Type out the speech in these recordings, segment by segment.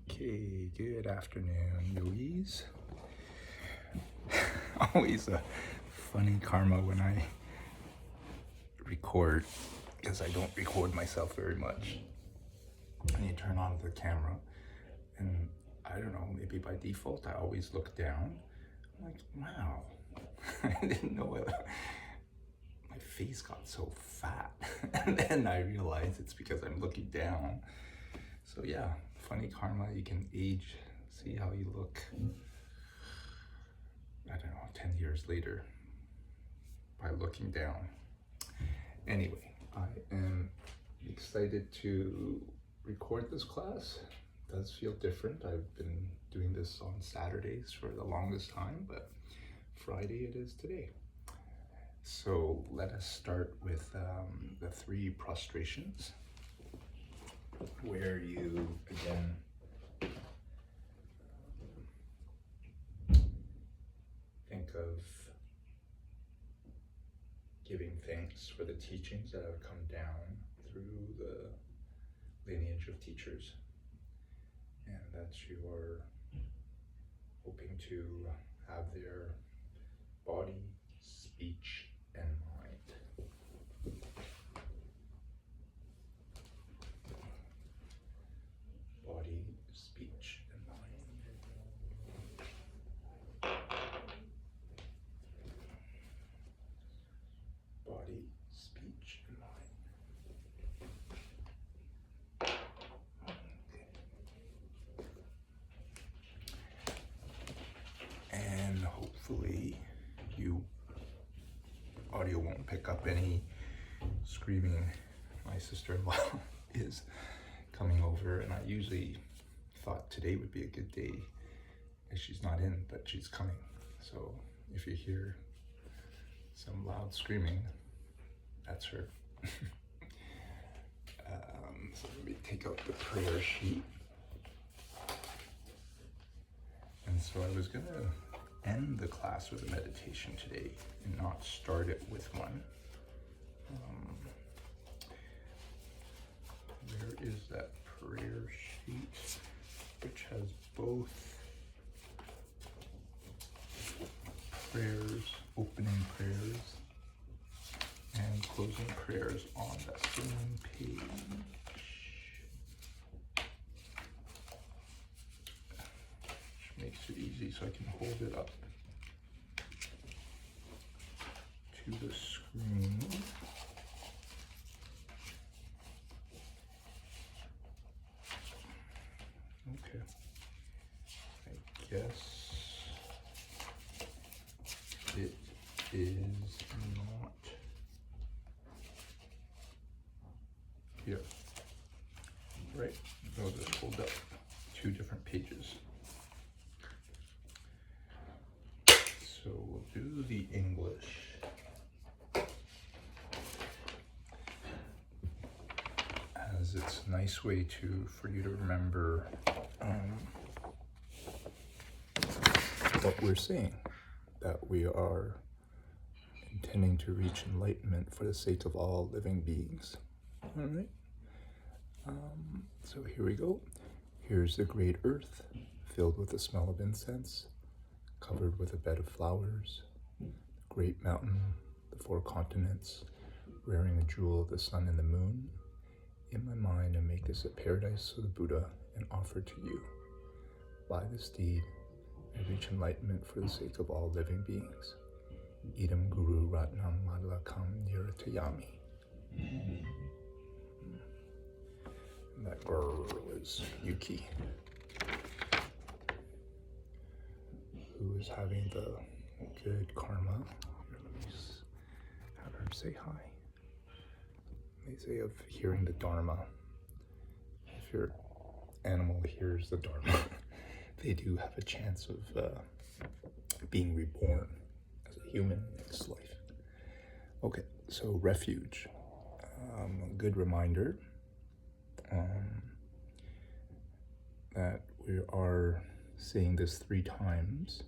Okay, good afternoon, Louise. Always a funny karma when I record, because I don't record myself very much. And you turn on the camera, and I don't know, maybe by default, I always look down. I'm like, wow, I didn't know it. My face got so fat. And then I realized it's because I'm looking down. So yeah, funny karma, you can age, see how you look, I don't know, 10 years later by looking down. Anyway, I am excited to record this class. It does feel different. I've been doing this on Saturdays for the longest time, but Friday it is today. So let us start with the 3 prostrations, where you, again, think of giving thanks for the teachings that have come down through the lineage of teachers, and that you are hoping to have their body, speech, and mind. Body, speech, and mind. Body, speech, and mind. And hopefully audio won't pick up any screaming. My sister-in-law is coming over, and I usually thought today would be a good day, as she's not in, but she's coming. So if you hear some loud screaming, that's her. So let me take out the prayer sheet. And so I was gonna end the class with a meditation today and not start it with one. Where is that prayer sheet, which has both prayers, opening prayers, and closing prayers on the same page? Which makes it easy so I can hold it up to the screen. Okay, I guess it is not here, right? I'll just hold up 2 different pages. So we'll do the English. As it's a nice way for you to remember what we're saying, that we are intending to reach enlightenment for the sake of all living beings. All right. So here we go. Here's the great earth, filled with the smell of incense, covered with a bed of flowers, the great mountain, the 4 continents, wearing a jewel of the sun and the moon. In my mind, I make this a paradise of the Buddha and offer to you. By this deed, I reach enlightenment for the sake of all living beings. Idam Guru Ratnam Madlakam Niratayami. And that girl is Yuki, who is having the good karma. Here, let me have her say hi. They say of hearing the Dharma. If your animal hears the Dharma, they do have a chance of being reborn as a human next life. Okay, so refuge. A good reminder that we are saying this 3 times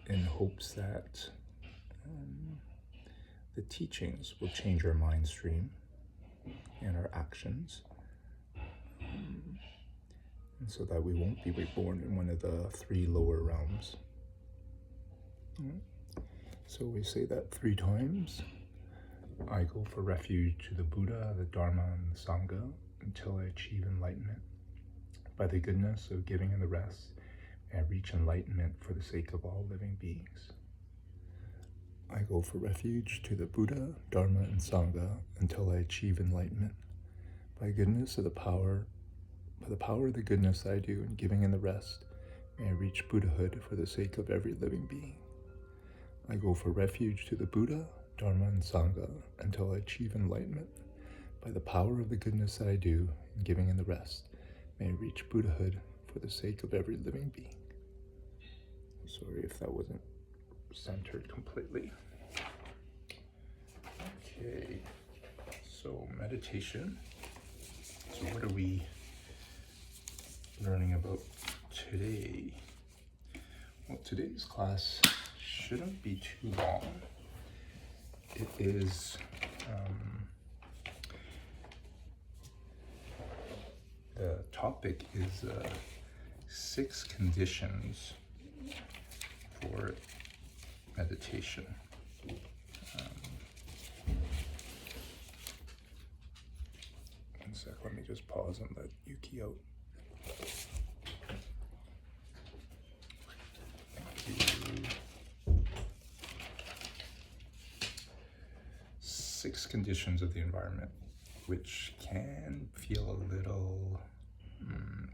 in hopes that the teachings will change our mind stream and our actions, and so that we won't be reborn in one of the three lower realms. Alright. So we say that 3 times. I go for refuge to the Buddha, the Dharma, and the Sangha until I achieve enlightenment. By the goodness of giving and the rest, may I reach enlightenment for the sake of all living beings. I go for refuge to the Buddha, Dharma, and Sangha until I achieve enlightenment. By goodness of the power of the goodness I do in giving and the rest, may I reach Buddhahood for the sake of every living being. I go for refuge to the Buddha, Dharma, and Sangha until I achieve enlightenment. By the power of the goodness that I do in giving and the rest, may I reach Buddhahood for the sake of every living being. Sorry if that wasn't centered completely. Okay, so meditation. So what are we learning about today? Well, today's class shouldn't be too long. It is the topic is 6 conditions for meditation. One sec, let me just pause and let Yuki out. Thank you. 6 conditions of the environment, which can feel a little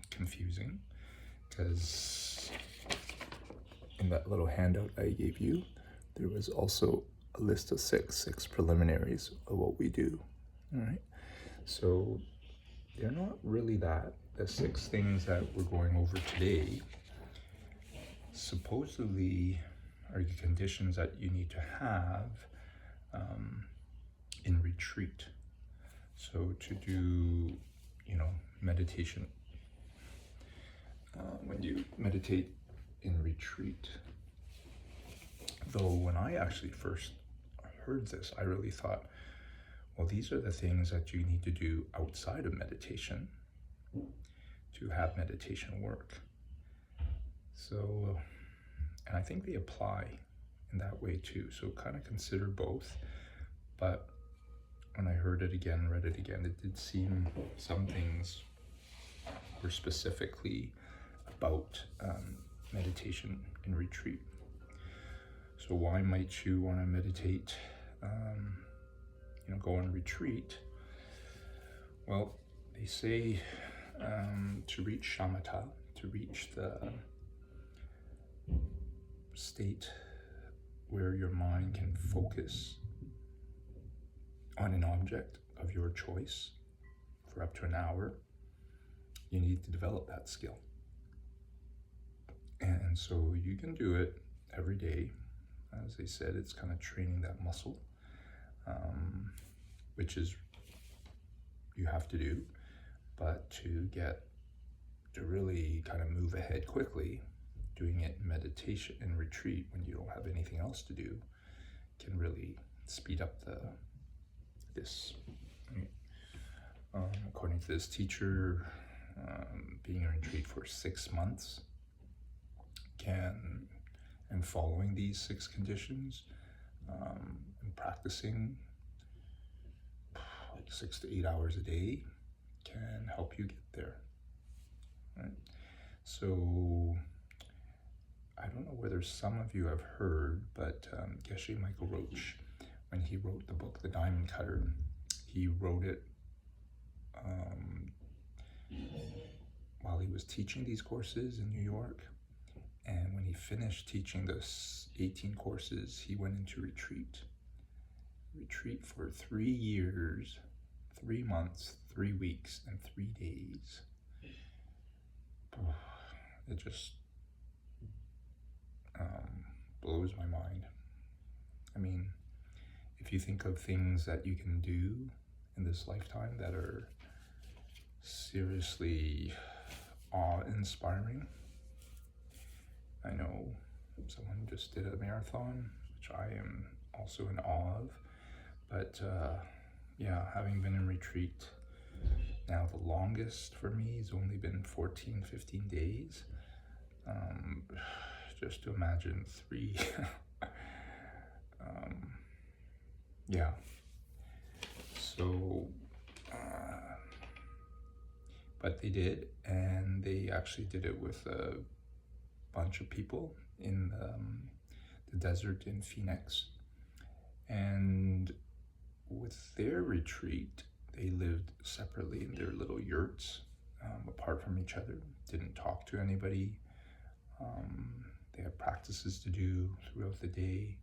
confusing, because in that little handout I gave you, there was also a list of six preliminaries of what we do. All right, so they're not really that. The 6 things that we're going over today supposedly are the conditions that you need to have in retreat. So to do, meditation, when you meditate in retreat. Though when I actually first heard this, I really thought, well, these are the things that you need to do outside of meditation to have meditation work. So, and I think they apply in that way too. So kind of consider both. But when I heard it again, read it again, it did seem some things were specifically about meditation in retreat. So why might you want to meditate, go on retreat? Well, they say to reach shamatha, to reach the state where your mind can focus on an object of your choice for up to an hour, you need to develop that skill. And so you can do it every day. As they said, it's kind of training that muscle, which is you have to do, but to really kind of move ahead quickly, doing it in meditation and retreat when you don't have anything else to do can really speed up this. According to this teacher, being in retreat for 6 months and following these 6 conditions and practicing like 6 to 8 hours a day can help you get there. Right? So I don't know whether some of you have heard, but Geshe Michael Roach, when he wrote the book The Diamond Cutter, he wrote it while he was teaching these courses in New York. And when he finished teaching those 18 courses, he went into retreat for 3 years, 3 months, 3 weeks, and 3 days. It just blows my mind. I mean, if you think of things that you can do in this lifetime that are seriously awe-inspiring. I know someone just did a marathon, which I am also in awe of, but having been in retreat Now the longest for me has only been 14, 15 days. Just to imagine 3. Yeah. So, but they did, and they actually did it with a bunch of people in the desert in Phoenix. And with their retreat, they lived separately in their little yurts, apart from each other, didn't talk to anybody. They had practices to do throughout the day.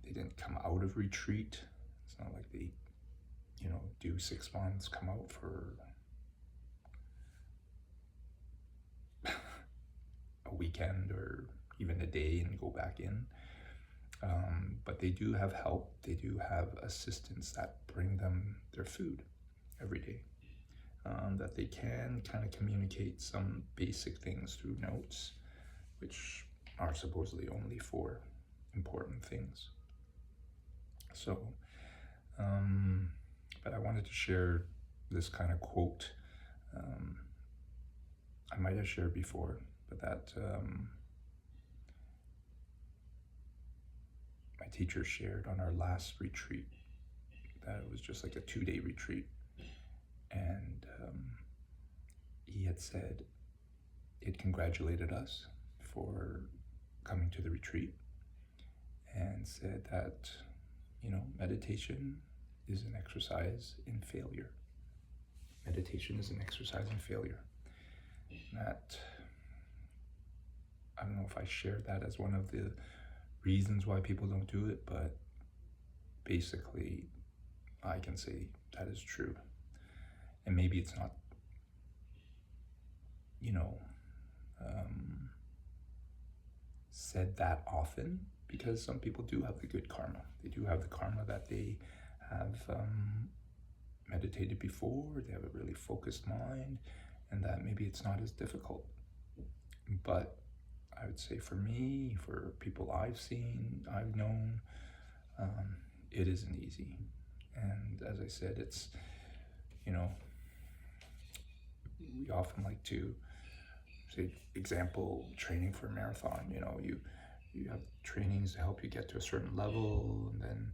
They didn't come out of retreat. It's not like they, do 6 months, come out for a weekend or even a day and go back in. But they do have help. They do have assistants that bring them their food every day. That they can kind of communicate some basic things through notes, which are supposedly only for important things. So, but I wanted to share this kind of quote. I might have shared before, but that my teacher shared on our last retreat. That it was just like a 2-day retreat. And he had said, he had congratulated us for coming to the retreat and said that, meditation is an exercise in failure. Meditation is an exercise in failure. That, I don't know if I shared that as one of the reasons why people don't do it, but basically I can say that is true. And maybe it's not, said that often, because some people do have the good karma. They do have the karma that they have meditated before, they have a really focused mind, and that maybe it's not as difficult. But I would say for me, for people I've seen, I've known, it isn't easy. And as I said, it's, we often like to say, example, training for a marathon. You have trainings to help you get to a certain level, and then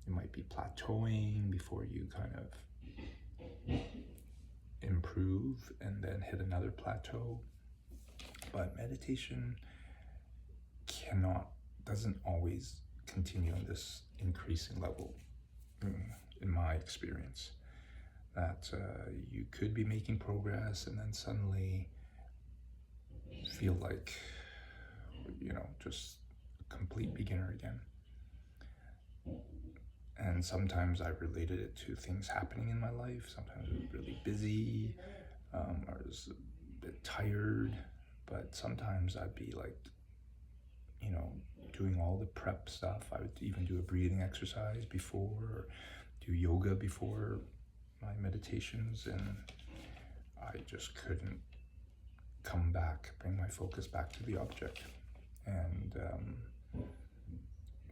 you might be plateauing before you kind of improve and then hit another plateau. But meditation doesn't always continue on this increasing level, in my experience. That you could be making progress and then suddenly feel like, just a complete beginner again. And sometimes I related it to things happening in my life. Sometimes I was really busy, I was a bit tired, but sometimes I'd be like, doing all the prep stuff. I would even do a breathing exercise before, or do yoga before my meditations, and I just couldn't bring my focus back to the object. And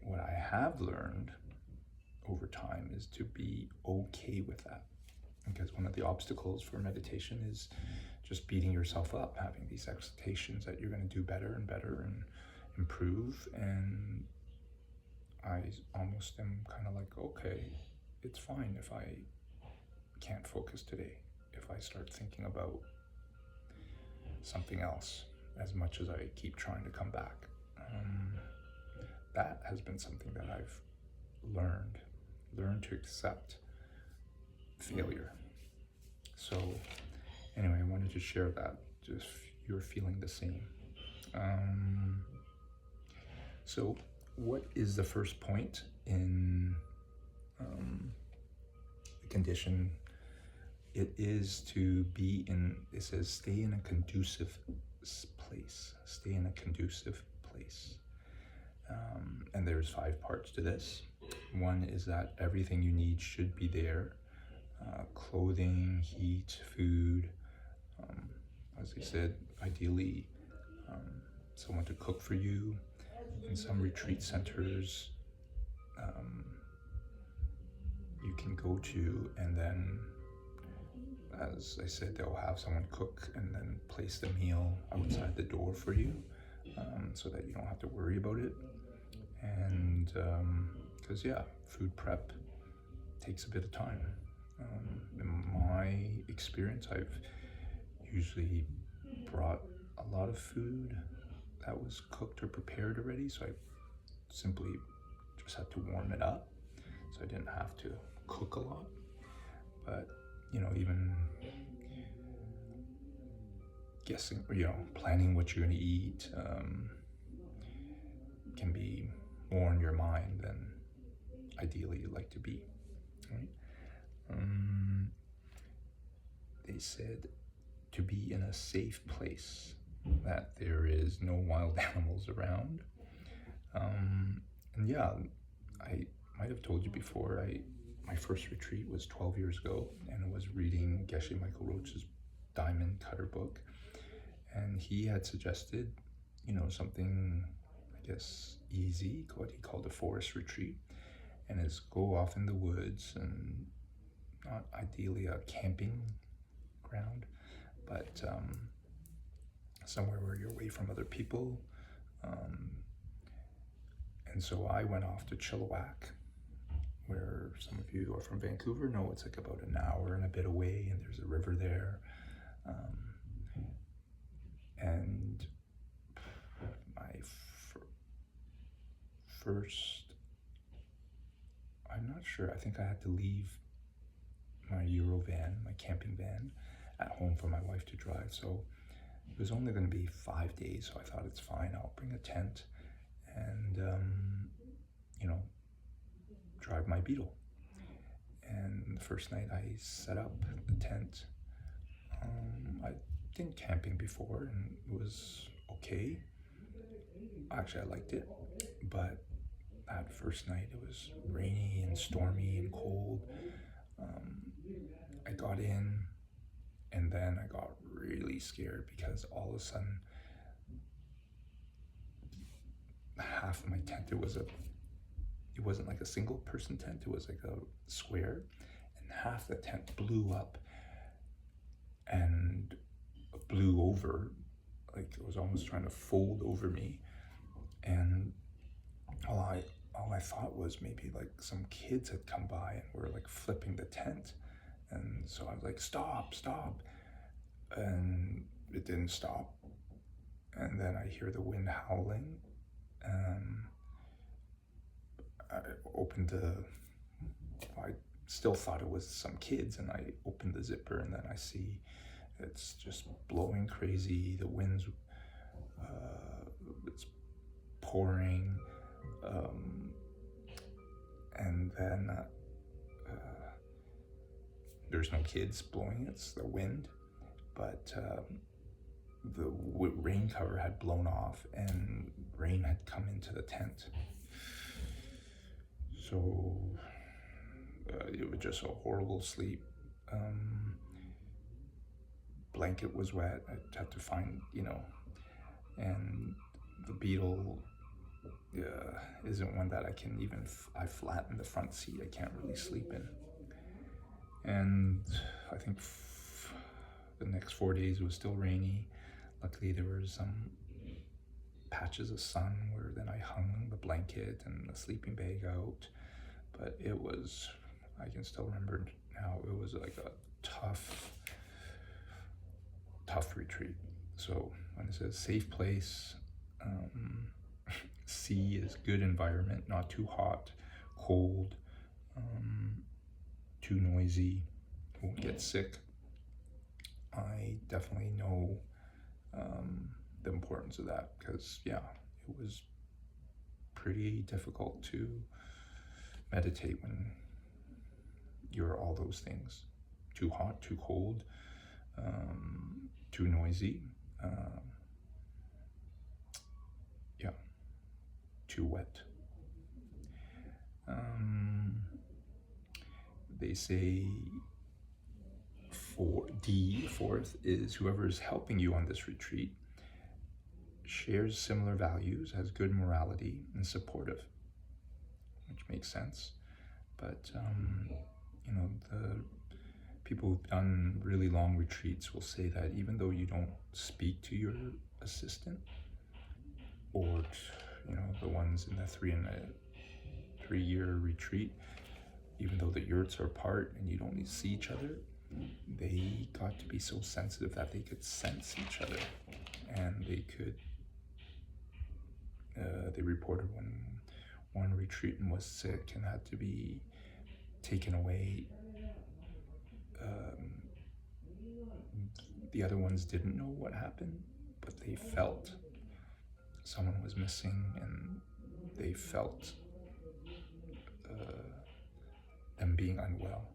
what I have learned over time is to be okay with that. Because one of the obstacles for meditation is just beating yourself up, having these expectations that you're going to do better and better and improve. And I almost am kind of like, okay, it's fine if I can't focus today, if I start thinking about something else, as much as I keep trying to come back. That has been something that I've learned to accept failure. So anyway, I wanted to share that, just you're feeling the same. So what is the first point in the condition? It is to be it says, stay in a conducive place. Stay in a conducive place. And there's 5 parts to this. One is that everything you need should be there. Clothing, heat, food. As I said, ideally someone to cook for you. In some retreat centers, you can go to and then as I said, they'll have someone cook and then place the meal outside the door for you, so that you don't have to worry about it. And because food prep takes a bit of time. In my experience, I've usually brought a lot of food that was cooked or prepared already, so I simply just had to warm it up, so I didn't have to cook a lot. But even guessing, planning what you're going to eat can be more on your mind than ideally you'd like to be, right? They said to be in a safe place, that there is no wild animals around. And yeah, I might have told you before, my first retreat was 12 years ago, and I was reading Geshe Michael Roach's Diamond Cutter book, and he had suggested, something, I guess, easy, what he called a forest retreat, and is go off in the woods, and not ideally a camping ground, but somewhere where you're away from other people. And so I went off to Chilliwack, where some of you who are from Vancouver know it's like about an hour and a bit away, and there's a river there. And my first, I'm not sure, I think I had to leave my Euro van, my camping van, at home for my wife to drive. So it was only going to be 5 days, so I thought it's fine, I'll bring a tent and drive my Beetle. And the first night I set up the tent. I'd been camping before and it was okay. Actually, I liked it, but that first night it was rainy and stormy and cold. I got in, and then I got really scared because all of a sudden half of my tent, it wasn't like a single person tent, it was like a square, and half the tent blew up and blew over, like it was almost trying to fold over me. And all I thought was maybe like some kids had come by and were like flipping the tent. And so I was like, stop. And it didn't stop. And then I hear the wind howling. I still thought it was some kids, and I opened the zipper, and then I see it's just blowing crazy. The wind's, it's pouring. And then there's no kids blowing, it's the wind, but the rain cover had blown off and rain had come into the tent. So it was just a horrible sleep. Blanket was wet, I had to find, and the Beetle isn't one that I can even, I flatten the front seat, I can't really sleep in. And I think the next 4 days it was still rainy. Luckily there were some patches of sun where then I hung the blanket and the sleeping bag out. But it was, I can still remember now, it was like a tough retreat. So when it says safe place, C is good environment, not too hot, cold, too noisy, won't get sick. I definitely know the importance of that, because it was pretty difficult to meditate when you're all those things. Too hot, too cold, too noisy, too wet. They say fourth is whoever is helping you on this retreat shares similar values, has good morality, and supportive, which makes sense. But the people who've done really long retreats will say that even though you don't speak to your assistant, or the ones in the 3-year retreat, even though the yurts are apart and you don't need to see each other, they got to be so sensitive that they could sense each other, and they reported when one retreatant was sick and had to be taken away. The other ones didn't know what happened, but they felt someone was missing, and they felt them being unwell.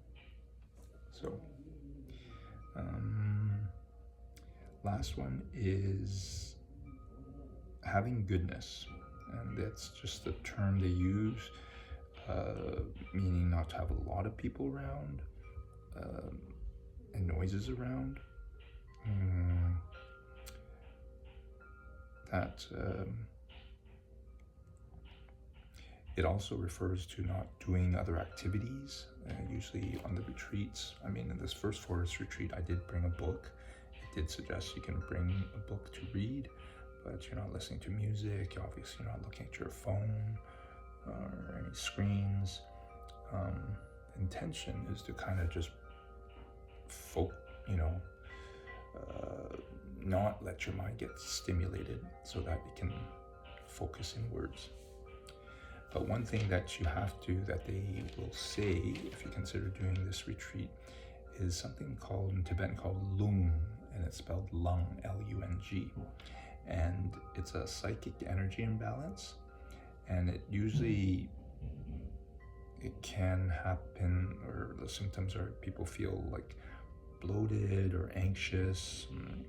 So, last one is having goodness, and that's just the term they use, meaning not to have a lot of people around and noises around. It also refers to not doing other activities, usually on the retreats. I mean, in this first forest retreat, I did bring a book. It did suggest you can bring a book to read, but you're not listening to music. Obviously, you're not looking at your phone or any screens. Intention is to kind of just not let your mind get stimulated so that it can focus inwards. But one thing that they will say if you consider doing this retreat is something called in Tibetan called lung, and it's spelled lung, L-U-N-G. And it's a psychic energy imbalance, and it can happen, or the symptoms are people feel like bloated or anxious,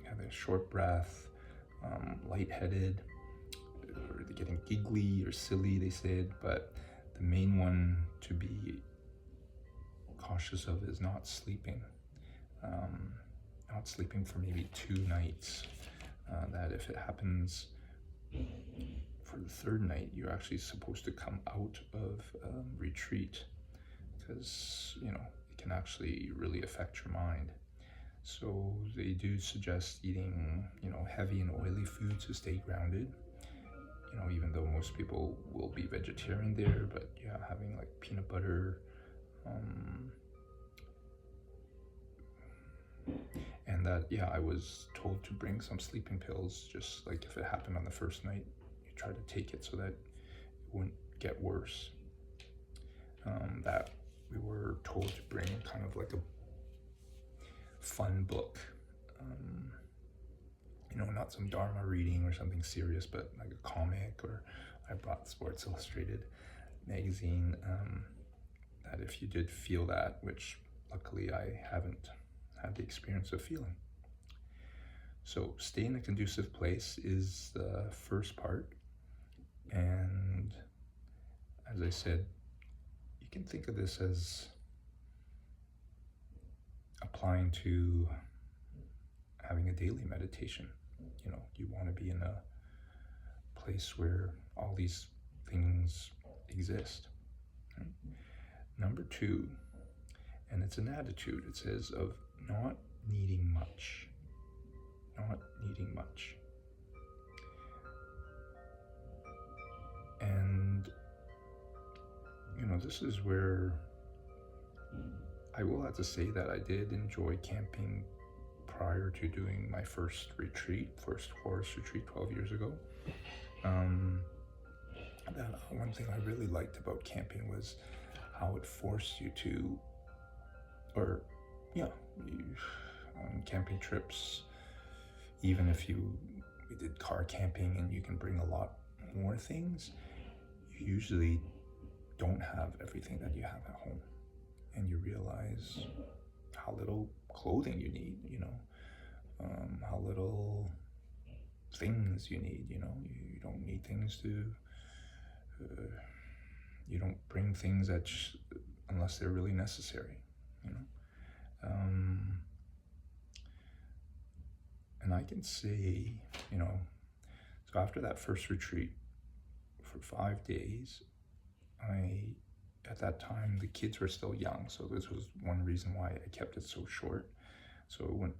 have a short breath, lightheaded, or they're getting giggly or silly, they said. But the main one to be cautious of is not sleeping. Not sleeping for maybe 2 nights. That if it happens for the 3rd night, you're actually supposed to come out of retreat, because it can actually really affect your mind. So they do suggest eating heavy and oily foods to stay grounded, even though most people will be vegetarian there. But having like peanut butter, and that I was told to bring some sleeping pills, just like if it happened on the 1st night, you try to take it so that it wouldn't get worse. That we were told to bring kind of like a fun book, not some Dharma reading or something serious, but like a comic, or I brought Sports Illustrated magazine, that if you did feel that, which luckily I haven't had the experience of feeling. So stay in a conducive place is the first part, and as I said, you can think of this as applying to having a daily meditation. You want to be in a place where all these things exist. Right? Number 2, and it's an attitude, it says, of not needing much. Not needing much. And, this is where I will have to say that I did enjoy camping prior to doing my first forest retreat 12 years ago. One thing I really liked about camping was how it forced you to, on camping trips, even if we did car camping and you can bring a lot more things, you usually don't have everything that you have at home. And you realize how little clothing you need, how little things you need, you don't need things you don't bring things unless they're really necessary, and I can say, so after that first retreat for 5 days, I at that time, the kids were still young, so this was one reason why I kept it so short, so it wouldn't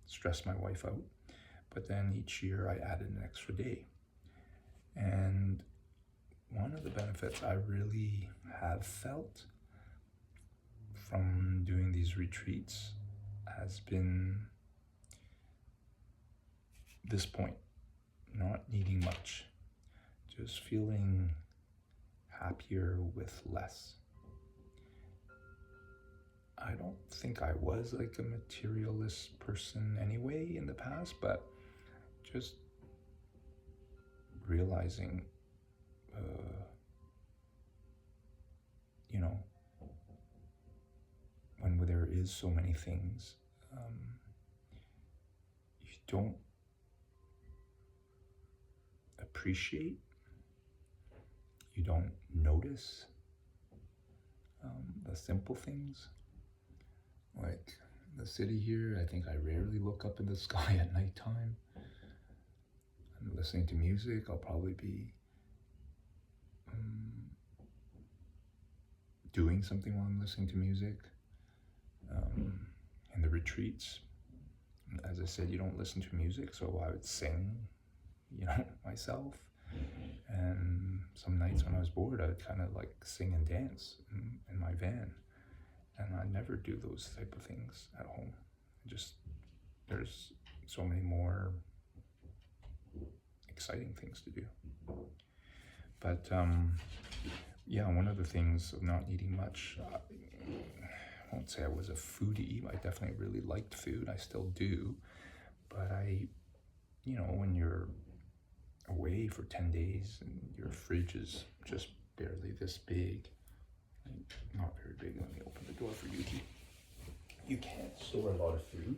stress my wife out. But then each year I added an extra day. And one of the benefits I really have felt from doing these retreats has been this point, not needing much, just feeling happier with less. I don't think I was like a materialist person anyway in the past, but just realizing, when there is so many things, you don't appreciate, you don't notice the simple things. Like the city here, I think I rarely look up in the sky at nighttime. I'm listening to music. I'll probably be doing something while I'm listening to music. In the retreats, as I said, you don't listen to music, so I would sing, myself. And some nights when I was bored, I'd kind of like sing and dance in my van. And I never do those type of things at home. There's so many more exciting things to do. But one of the things of not eating much, I won't say I was a foodie. I definitely really liked food. I still do. But when you're away for 10 days and your fridge is just barely this big, not very big. Let me open the door for you. You can't store a lot of food.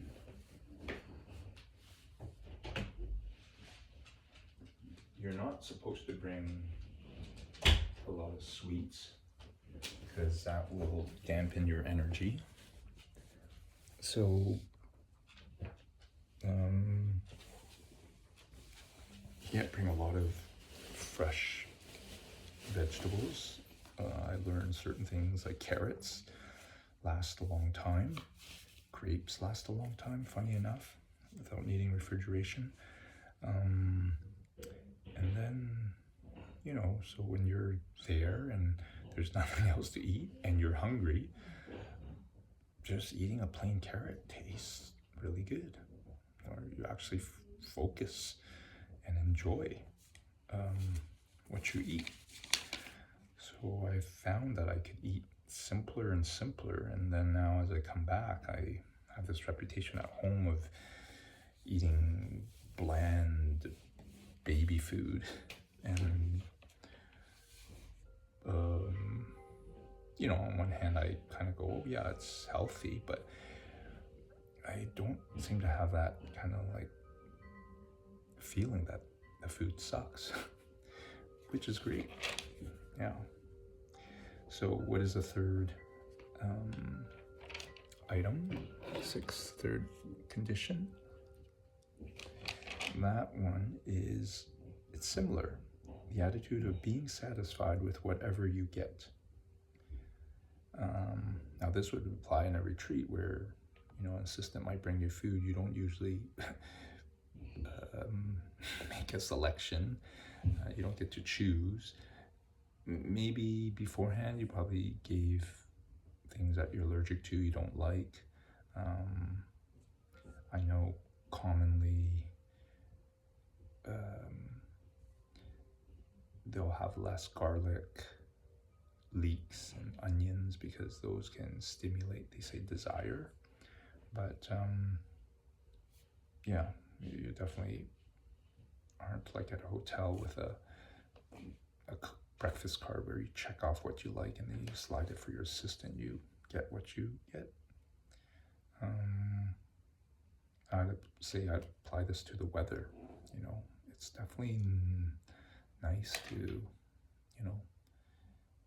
You're not supposed to bring a lot of sweets because that will dampen your energy. So, can't bring a lot of fresh vegetables. I learned certain things like carrots last a long time. Grapes last a long time, funny enough, without needing refrigeration. And then, so when you're there and there's nothing else to eat and you're hungry, just eating a plain carrot tastes really good. Or you actually focus and enjoy what you eat. So I found that I could eat simpler and simpler, and then now as I come back, I have this reputation at home of eating bland baby food, and on one hand I kind of go, oh yeah, it's healthy, but I don't seem to have that kind of like feeling that the food sucks, which is great. Yeah. So what is the third item? Third condition? That one is, it's similar. The attitude of being satisfied with whatever you get. Now this would apply in a retreat where, an assistant might bring you food. You don't usually make a selection. You don't get to choose. Maybe beforehand you probably gave things that you're allergic to, you don't like. I know commonly they'll have less garlic, leeks, and onions because those can stimulate, they say, desire. But you definitely aren't like at a hotel with a breakfast card where you check off what you like and then you slide it for your assistant. You get what you get. I'd say I'd apply this to the weather. It's definitely nice to,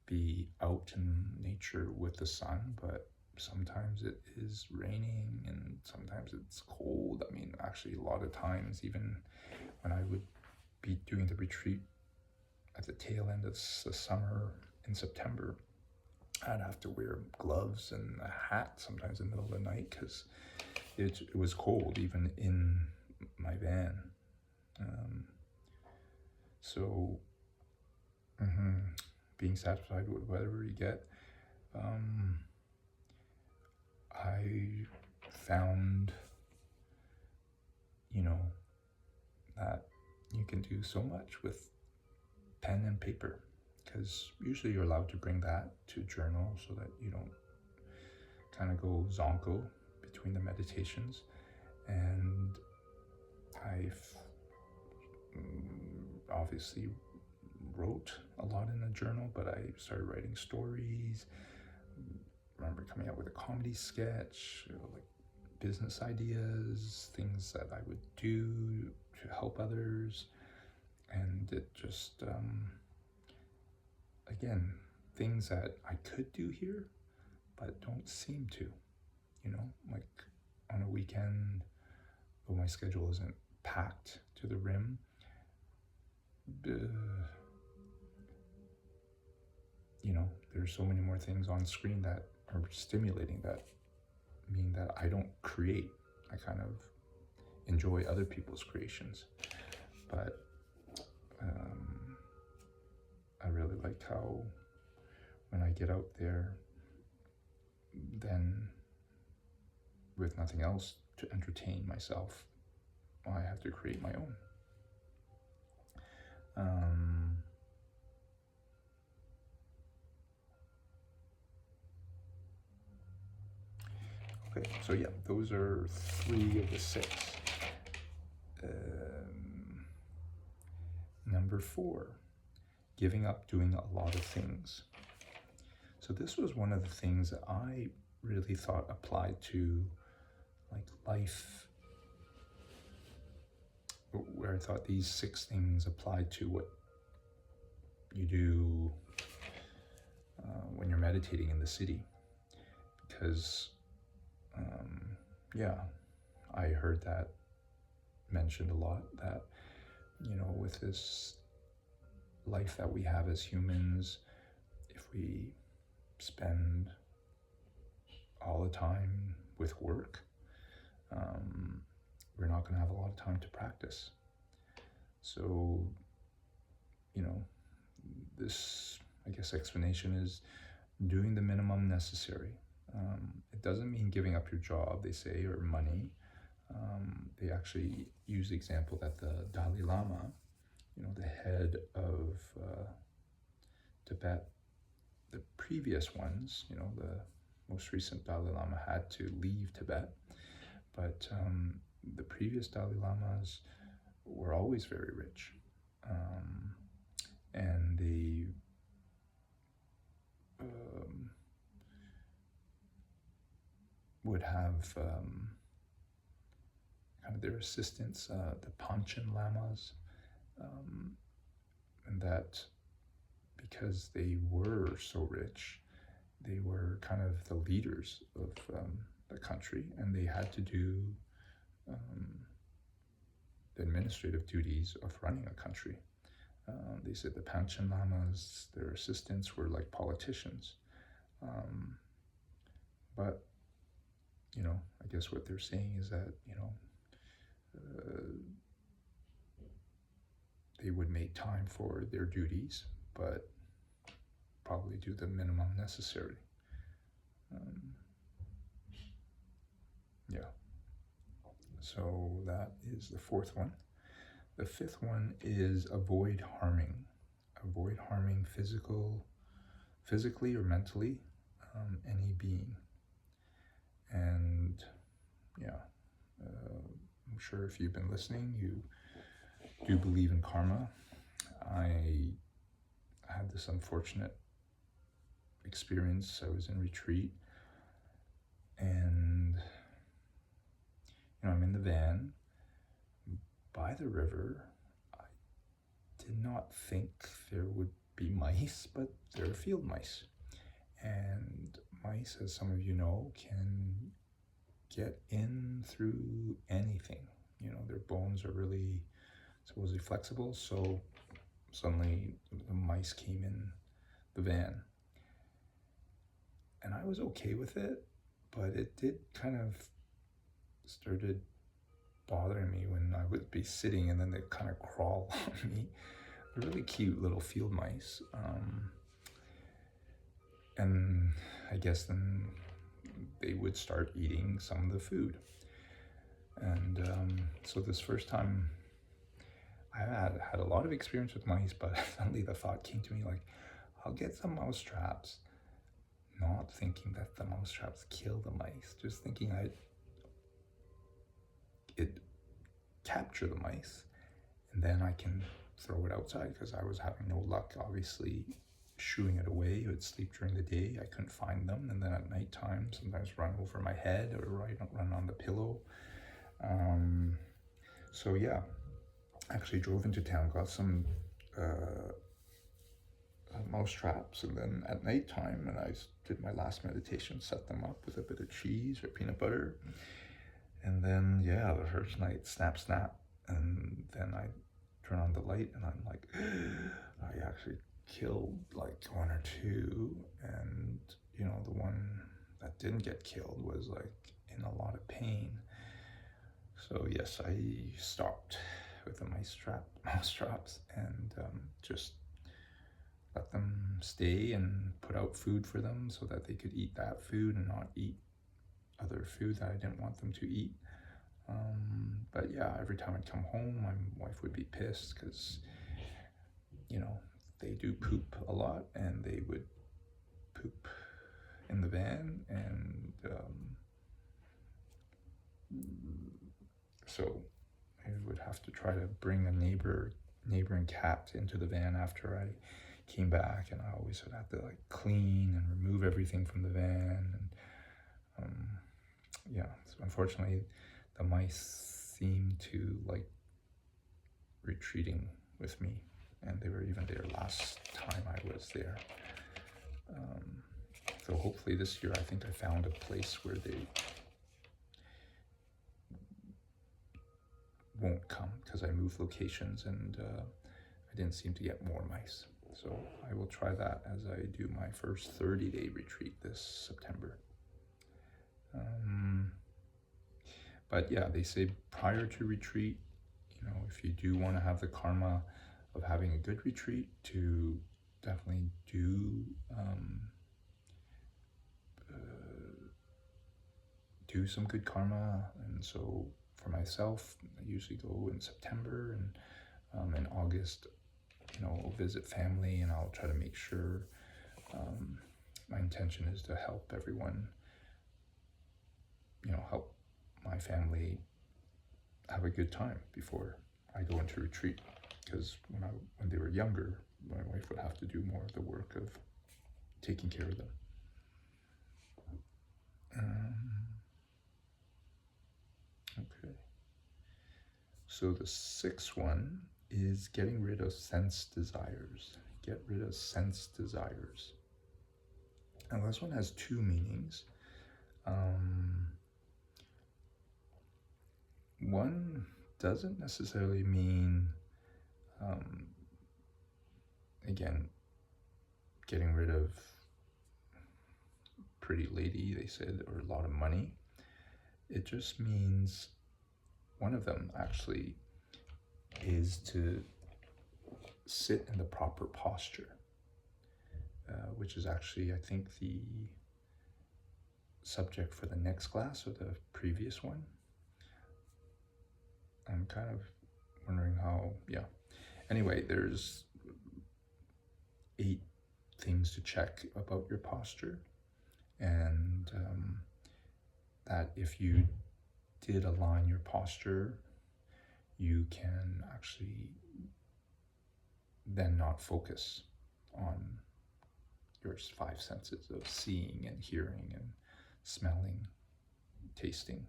be out in nature with the sun, but sometimes it is raining and sometimes it's cold. I mean, actually a lot of times, even when I would be doing the retreat at the tail end of the summer, in September, I'd have to wear gloves and a hat sometimes in the middle of the night because it was cold even in my van. So being satisfied with whatever you get, I found, that you can do so much with pen and paper, because usually you're allowed to bring that to journal so that you don't kind of go zonko between the meditations. And I've obviously wrote a lot in the journal, but I started writing stories. I remember coming up with a comedy sketch, like business ideas, things that I would do to help others. And it just, again, things that I could do here, but don't seem to, like on a weekend, though my schedule isn't packed to the rim, there's so many more things on screen that are stimulating, that mean that I don't create. I kind of enjoy other people's creations. But I really like how when I get out there, then with nothing else to entertain myself, I have to create my own. Okay, so yeah, those are 3 of the 6. Number 4, giving up doing a lot of things. So this was one of the things that I really thought applied to like life, where I thought these 6 things applied to what you do when you're meditating in the city. Because I heard that mentioned a lot, that with this life that we have as humans, if we spend all the time with work, we're not going to have a lot of time to practice. So, this, I guess, explanation is doing the minimum necessary. It doesn't mean giving up your job, they say, or money. They actually use the example that the Dalai Lama, the head of Tibet, the previous ones, the most recent Dalai Lama had to leave Tibet, but the previous Dalai Lamas were always very rich, and they would have kind of their assistants, the Panchen Lamas, and that because they were so rich, they were kind of the leaders of the country, and they had to do the administrative duties of running a country. They said the Panchen Lamas, their assistants, were like politicians. But, I guess what they're saying is that, they would make time for their duties, but probably do the minimum necessary. So that is the 4th one. The 5th one is avoid harming. Avoid harming physically or mentally, any being. And I'm sure if you've been listening, you do believe in karma. I had this unfortunate experience. I was in retreat, and I'm in the van by the river. I did not think there would be mice, but there are field mice. And mice, as some of you know, can get in through anything. Their bones are really supposedly flexible. So suddenly the mice came in the van. And I was okay with it, but it did kind of started bothering me when I would be sitting and then they'd kind of crawl on me. They're really cute little field mice. And I guess then they would start eating some of the food. And so this first time, I had a lot of experience with mice, but suddenly the thought came to me like, I'll get some mouse traps. Not thinking that the mouse traps kill the mice, just thinking it'd capture the mice and then I can throw it outside, because I was having no luck, obviously, shooing it away. It would sleep during the day, I couldn't find them, and then at nighttime sometimes run over my head or run on the pillow. So yeah, actually drove into town, got some mouse traps, and then at nighttime, and I did my last meditation, set them up with a bit of cheese or peanut butter, and then yeah, the first night, snap, and then I turn on the light and I'm like, I actually killed like one or two, and you know, the one that didn't get killed was like in a lot of pain. So yes, I stopped with the mouse traps, and just let them stay and put out food for them so that they could eat that food and not eat other food that I didn't want them to eat. But yeah, every time I'd come home, my wife would be pissed because, you know, they do poop a lot, and they would poop in the van, and so I would have to try to bring a neighboring cat into the van after I came back, and I always would have to like clean and remove everything from the van, and yeah, so unfortunately the mice seemed to like retreating with me, and they were even there last time I was there. So hopefully this year, I think I found a place where they won't come, because I moved locations, and I didn't seem to get more mice. So I will try that as I do my first 30-day retreat this September. But yeah, they say prior to retreat, you know, if you do want to have the karma of having a good retreat, to definitely do some good karma. And so for myself, I usually go in September, and in August, you know, I'll visit family, and I'll try to make sure, my intention is to help everyone, you know, help my family have a good time before I go into retreat. Because when they were younger, my wife would have to do more of the work of taking care of them. Okay. So the sixth one is getting rid of sense desires. Get rid of sense desires. And this one has two meanings. One doesn't necessarily mean, again, getting rid of pretty lady, they said, or a lot of money. It just means, one of them actually is to sit in the proper posture, which is actually, I think, the subject for the next class or the previous one. I'm kind of wondering how, yeah. Anyway, there's 8 things to check about your posture, and that if you did align your posture, you can actually then not focus on your 5 senses of seeing and hearing and smelling, tasting.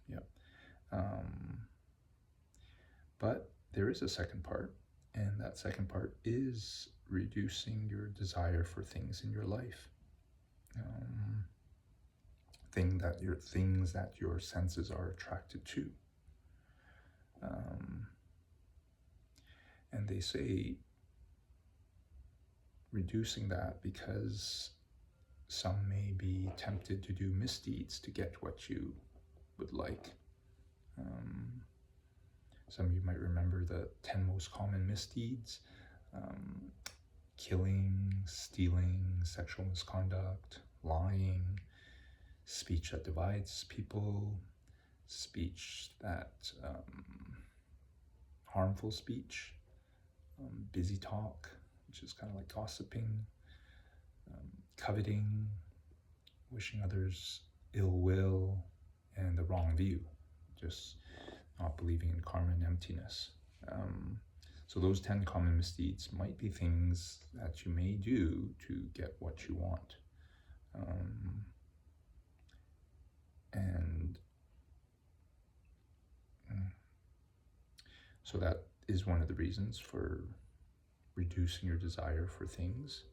Yep. But there is a second part, and that second part is reducing your desire for things in your life. Things that your senses are attracted to. And they say reducing that because some may be tempted to do misdeeds to get what you would like. Some of you might remember the 10 most common misdeeds: killing, stealing, sexual misconduct, lying, speech that divides people, speech that harmful speech, busy talk, which is kind of like gossiping, coveting, wishing others ill will, and the wrong view, just not believing in karma and emptiness. So those 10 common misdeeds might be things that you may do to get what you want. So that is one of the reasons for reducing your desire for things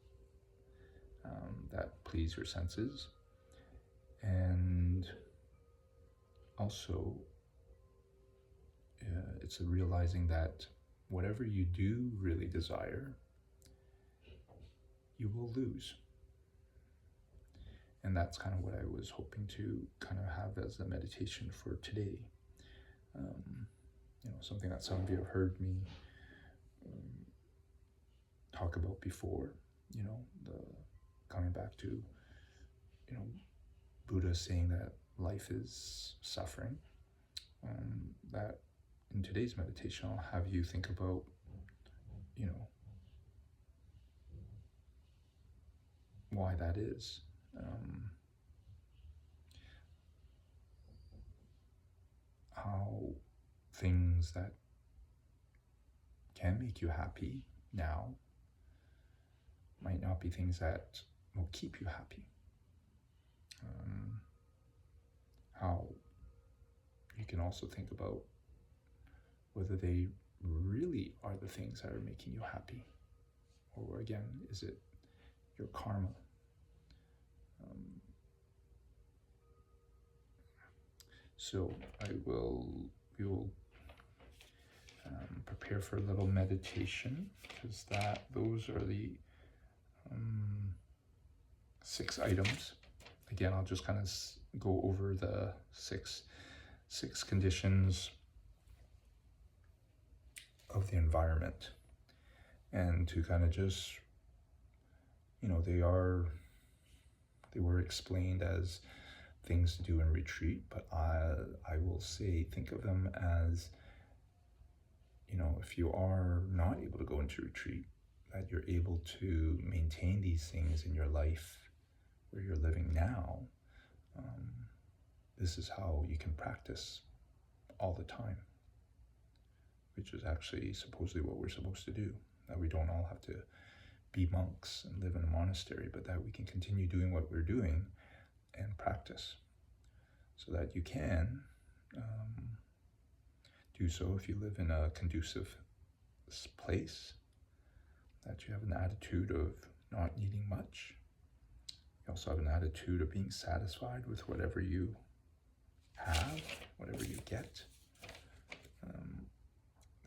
that please your senses. And also, it's a realizing that whatever you do really desire, you will lose. And that's kind of what I was hoping to kind of have as a meditation for today. Something that some of you have heard me talk about before, the coming back to, Buddha saying that life is suffering. That in today's meditation, I'll have you think about, why that is. How things that can make you happy now might not be things that will keep you happy. How you can also think about whether they really are the things that are making you happy, or again, is it your karma? So we will prepare for a little meditation, because those are the 6 items. Again, I'll just kind of go over the six conditions of the environment, and to kind of just, they were explained as things to do in retreat, but I will say, think of them as, if you are not able to go into retreat, that you're able to maintain these things in your life where you're living now. This is how you can practice all the time, which is actually supposedly what we're supposed to do, that we don't all have to be monks and live in a monastery, but that we can continue doing what we're doing and practice, so that you can do so if you live in a conducive place, that you have an attitude of not needing much. You also have an attitude of being satisfied with whatever you have, whatever you get,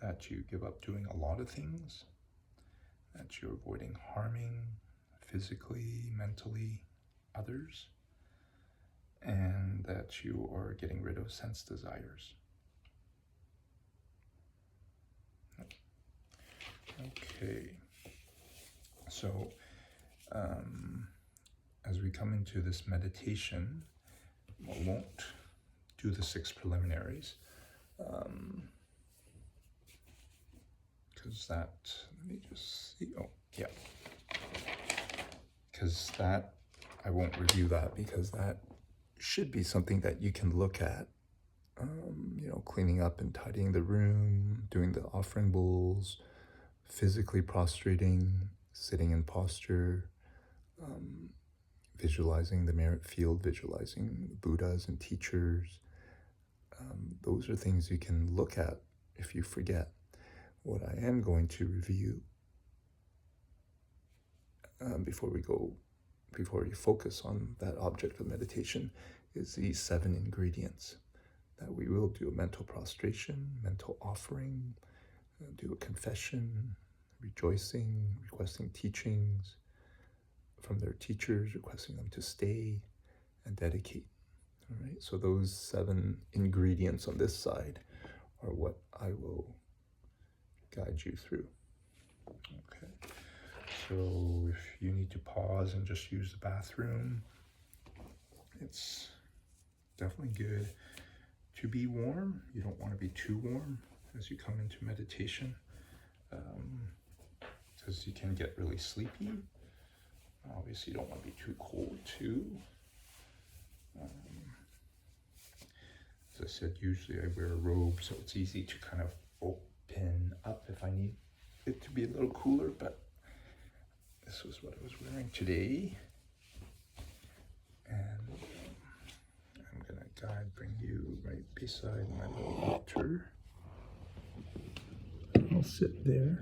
that you give up doing a lot of things, that you're avoiding harming physically, mentally others, and that you are getting rid of sense desires. Okay, so as we come into this meditation, we won't do the 6 preliminaries, because that, let me just see, because that, I won't review that, because that should be something that you can look at, cleaning up and tidying the room, doing the offering bowls, physically prostrating, sitting in posture, visualizing the merit field, visualizing Buddhas and teachers. Those are things you can look at if you forget. What I am going to review before you focus on that object of meditation, is these 7 ingredients. That we will do a mental prostration, mental offering, do a confession, rejoicing, requesting teachings, from their teachers requesting them to stay and dedicate. All right, so those 7 ingredients on this side are what I will guide you through. Okay, so if you need to pause and just use the bathroom, it's definitely good to be warm. You don't want to be too warm as you come into meditation, because you can get really sleepy. Obviously, you don't want to be too cold too. As I said, usually I wear a robe, so it's easy to kind of open up if I need it to be a little cooler, but this was what I was wearing today. And I'm gonna bring you right beside my little altar. I'll sit there.